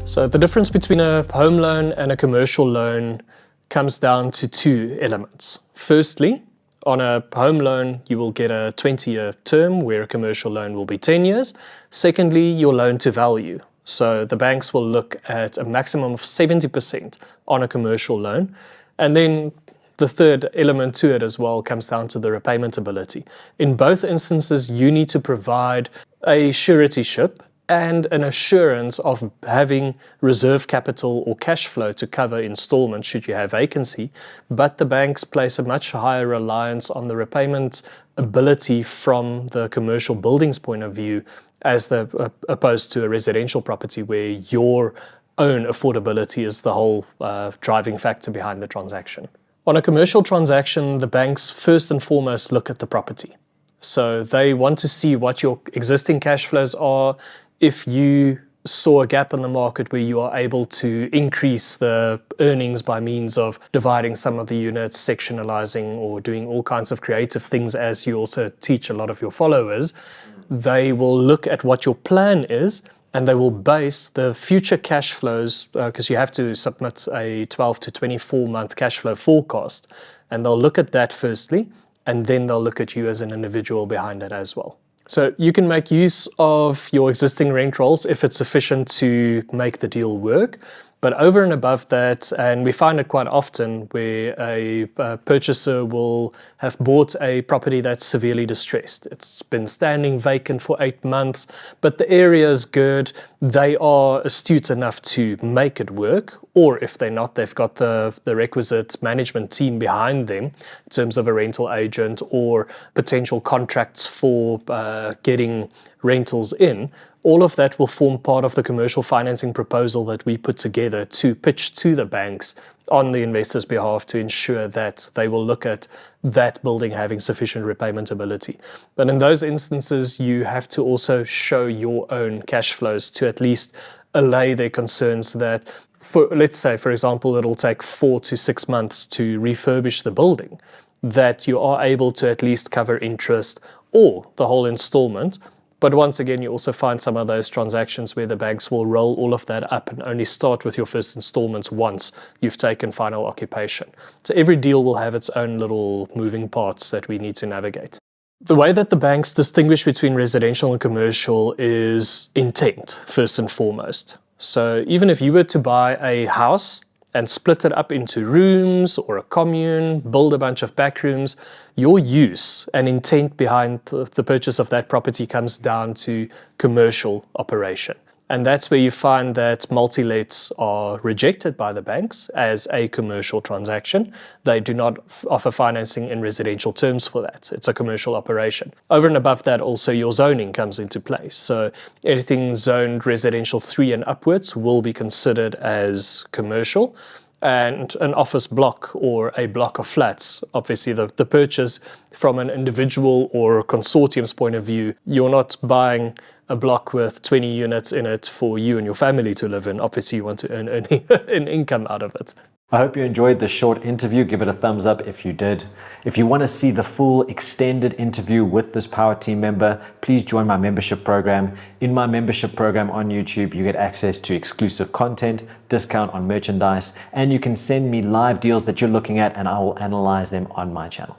So the difference between a home loan and a commercial loan comes down to two elements. Firstly, on a home loan, you will get a 20-year term where a commercial loan will be 10 years. Secondly, your loan to value. So the banks will look at a maximum of 70% on a commercial loan. And then the third element to it as well comes down to the repayment ability. In both instances, you need to provide a suretyship and an assurance of having reserve capital or cash flow to cover installments should you have vacancy, but the banks place a much higher reliance on the repayment ability from the commercial building's point of view opposed to a residential property where your own affordability is the whole driving factor behind the transaction. On a commercial transaction, the banks first and foremost look at the property. So they want to see what your existing cash flows are. If you saw a gap in the market where you are able to increase the earnings by means of dividing some of the units, sectionalizing, or doing all kinds of creative things as you also teach a lot of your followers, they will look at what your plan is and they will base the future cash flows, because you have to submit a 12 to 24 month cash flow forecast, and they'll look at that firstly, and then they'll look at you as an individual behind it as well. So you can make use of your existing rent rolls if it's sufficient to make the deal work. But over and above that, and we find it quite often where a purchaser will have bought a property that's severely distressed. It's been standing vacant for 8 months, but the area is good. They are astute enough to make it work, or if they're not, they've got the requisite management team behind them in terms of a rental agent or potential contracts for getting rentals in. All of that will form part of the commercial financing proposal that we put together to pitch to the banks on the investor's behalf to ensure that they will look at that building having sufficient repayment ability. But in those instances, you have to also show your own cash flows to at least allay their concerns that, let's say, for example, it'll take 4 to 6 months to refurbish the building, that you are able to at least cover interest or the whole installment. But once again, you also find some of those transactions where the banks will roll all of that up and only start with your first installments once you've taken final occupation. So every deal will have its own little moving parts that we need to navigate. The way that the banks distinguish between residential and commercial is intent, first and foremost. So even if you were to buy a house and split it up into rooms or a commune, build a bunch of back rooms, your use and intent behind the purchase of that property comes down to commercial operation. And that's where you find that multi-lets are rejected by the banks as a commercial transaction. They do not offer financing in residential terms for that. It's a commercial operation. Over and above that, also your zoning comes into play. So anything zoned residential 3 and upwards will be considered as commercial. And an office block or a block of flats, obviously the purchase from an individual or consortium's point of view, you're not buying a block with 20 units in it for you and your family to live in. Obviously, you want to earn an income out of it. I hope you enjoyed this short interview. Give it a thumbs up if you did. If you want to see the full extended interview with this Power Team member, please join my membership program. In my membership program on YouTube, you get access to exclusive content, discount on merchandise, and you can send me live deals that you're looking at and I will analyze them on my channel.